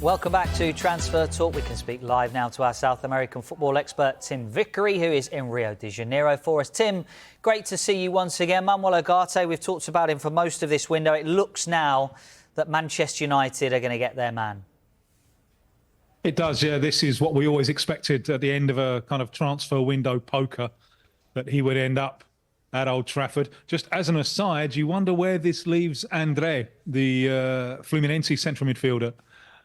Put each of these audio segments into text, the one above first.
Welcome back to Transfer Talk. We can speak live now to our South American football expert, Tim Vickery, who is in Rio de Janeiro for us. Tim, great to see you once again. Manuel Ugarte, we've talked about him for most of this window. It looks now that Manchester United are going to get their man. It does, yeah. This is what we always expected at the end of a kind of transfer window poker, that he would end up at Old Trafford. Just as an aside, you wonder where this leaves Andre, the Fluminense central midfielder,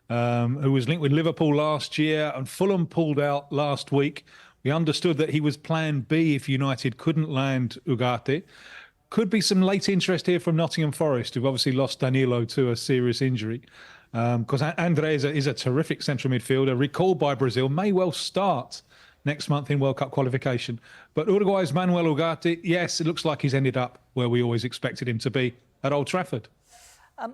who was linked with Liverpool last year, and Fulham pulled out last week. We understood that he was plan B if United couldn't land Ugarte. Could be some late interest here from Nottingham Forest, who've obviously lost Danilo to a serious injury. Because Andre is a terrific central midfielder, recalled by Brazil, may well start next month in World Cup qualification. But Uruguay's Manuel Ugarte, yes, it looks like he's ended up where we always expected him to be, at Old Trafford. And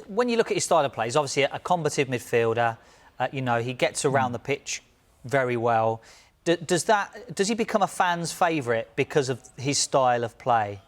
when you look at his style of play, he's obviously a combative midfielder. He gets around the pitch very well. Does he become a fan's favourite because of his style of play?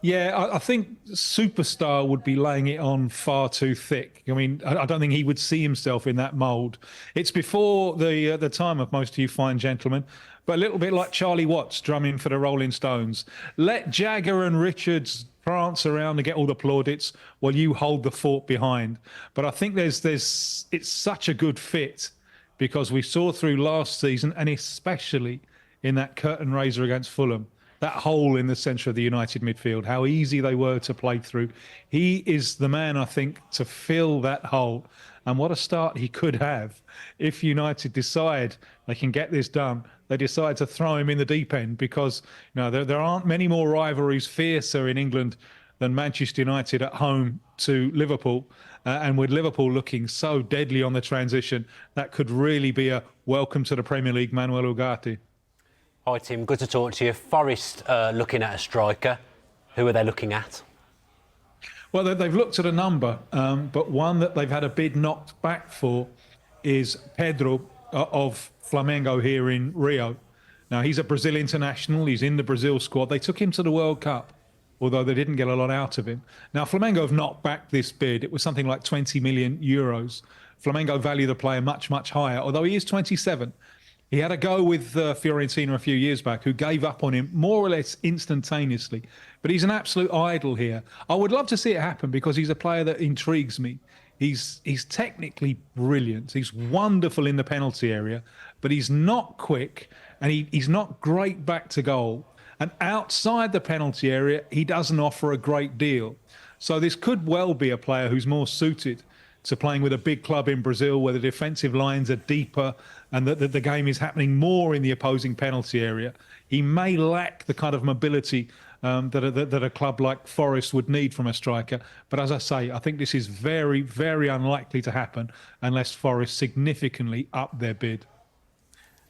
Yeah, I think superstar would be laying it on far too thick. I mean, I don't think he would see himself in that mould. It's before the time of most of you fine gentlemen, but a little bit like Charlie Watts drumming for the Rolling Stones. Let Jagger and Richards prance around and get all the plaudits while you hold the fort behind. But I think it's such a good fit, because we saw through last season, and especially in that curtain raiser against Fulham, that hole in the centre of the United midfield, how easy they were to play through. He is the man, I think, to fill that hole. And what a start he could have if United decide they can get this done. They decide to throw him in the deep end, because there aren't many more rivalries fiercer in England than Manchester United at home to Liverpool. And with Liverpool looking so deadly on the transition, that could really be a welcome to the Premier League, Manuel Ugarte. Hi Tim, good to talk to you. Forest looking at a striker. Who are they looking at? Well, they've looked at a number, but one that they've had a bid knocked back for is Pedro of Flamengo here in Rio. Now, he's a Brazil international. He's in the Brazil squad. They took him to the World Cup, although they didn't get a lot out of him. Now, Flamengo have knocked back this bid. It was something like 20 million euros. Flamengo value the player much, much higher, although he is 27. He had a go with Fiorentina a few years back, who gave up on him more or less instantaneously. But he's an absolute idol here. I would love to see it happen, because he's a player that intrigues me. He's technically brilliant. He's wonderful in the penalty area, but he's not quick, and he's not great back to goal. And outside the penalty area, he doesn't offer a great deal. So this could well be a player who's more suited to playing with a big club in Brazil, where the defensive lines are deeper and that the game is happening more in the opposing penalty area. He may lack the kind of mobility that a club like Forest would need from a striker. But as I say, I think this is very, very unlikely to happen unless Forest significantly up their bid.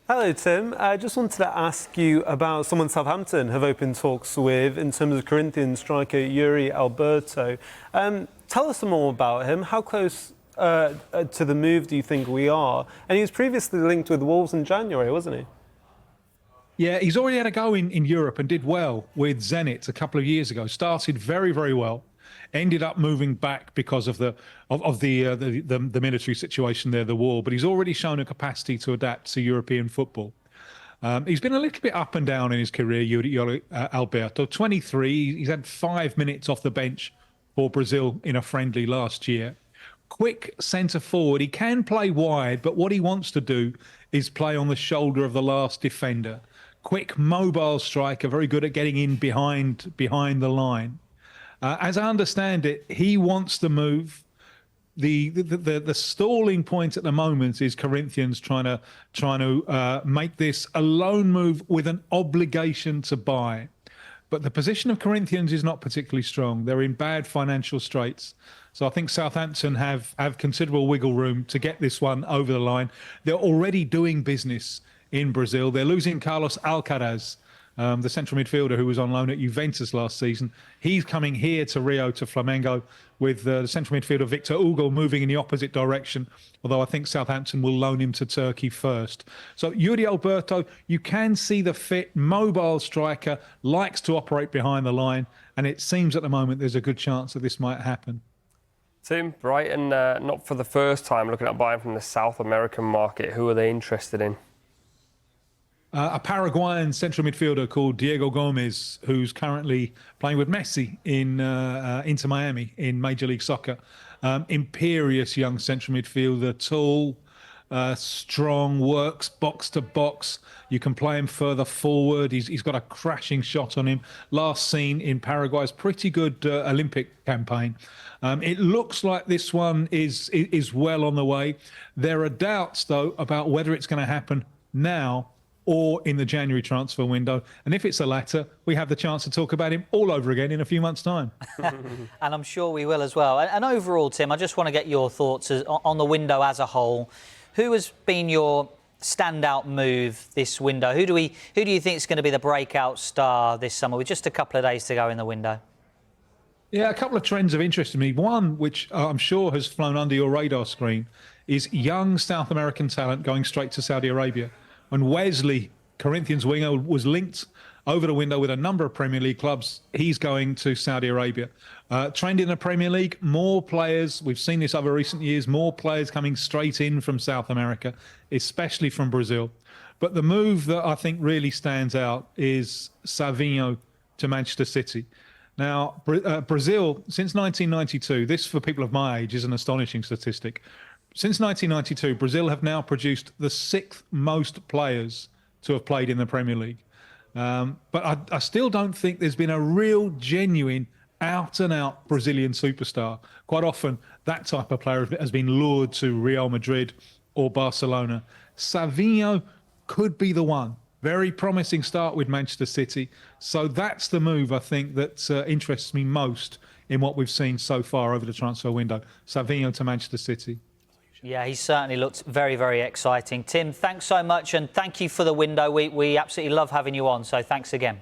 Hello, Tim. I just wanted to ask you about someone Southampton have opened talks with in terms of Corinthian striker Yuri Alberto. Tell us some more about him. How close to the move do you think we are? And he was previously linked with Wolves in January, wasn't he? Yeah, he's already had a go in Europe and did well with Zenit a couple of years ago. Started very, very well. Ended up moving back because of the military situation there, the war. But he's already shown a capacity to adapt to European football. He's been a little bit up and down in his career, Yuri Alberto. 23, he's had 5 minutes off the bench for Brazil in a friendly last year. Quick centre forward. He can play wide, but what he wants to do is play on the shoulder of the last defender. Quick, mobile striker, very good at getting in behind the line. As I understand it, he wants to move. The stalling point at the moment is Corinthians trying to make this a loan move with an obligation to buy. But the position of Corinthians is not particularly strong. They're in bad financial straits. So I think Southampton have considerable wiggle room to get this one over the line. They're already doing business in Brazil. They're losing Carlos Alcaraz, the central midfielder who was on loan at Juventus last season. He's coming here to Rio, to Flamengo, with the central midfielder Victor Hugo moving in the opposite direction, although I think Southampton will loan him to Turkey first. So Yuri Alberto, you can see the fit, mobile striker, likes to operate behind the line, and it seems at the moment there's a good chance that this might happen. Tim, Brighton, not for the first time looking at buying from the South American market. Who are they interested in? A Paraguayan central midfielder called Diego Gomez, who's currently playing with Messi in Inter Miami in Major League Soccer. Imperious young central midfielder, tall, strong, works box to box. You can play him further forward. He's got a crashing shot on him. Last seen in Paraguay's pretty good Olympic campaign. It looks like this one is well on the way. There are doubts, though, about whether it's going to happen now or in the January transfer window. And if it's the latter, we have the chance to talk about him all over again in a few months' time. And I'm sure we will as well. And overall, Tim, I just want to get your thoughts on the window as a whole. Who has been your standout move this window? Who do you think is going to be the breakout star this summer with just a couple of days to go in the window? Yeah, a couple of trends have interested me. One, which I'm sure has flown under your radar screen, is young South American talent going straight to Saudi Arabia. When Wesley, Corinthians winger, was linked over the window with a number of Premier League clubs, he's going to Saudi Arabia. Trend in the Premier League, more players, we've seen this over recent years, more players coming straight in from South America, especially from Brazil. But the move that I think really stands out is Savinho to Manchester City. Now, Brazil, since 1992, this for people of my age is an astonishing statistic. Since 1992, Brazil have now produced the 6th most players to have played in the Premier League. But I still don't think there's been a real, genuine, out-and-out Brazilian superstar. Quite often, that type of player has been lured to Real Madrid or Barcelona. Savinho could be the one. Very promising start with Manchester City. So that's the move, I think, that interests me most in what we've seen so far over the transfer window. Savinho to Manchester City. Yeah, he certainly looks very, very exciting. Tim, thanks so much, and thank you for the window. We absolutely love having you on, so thanks again.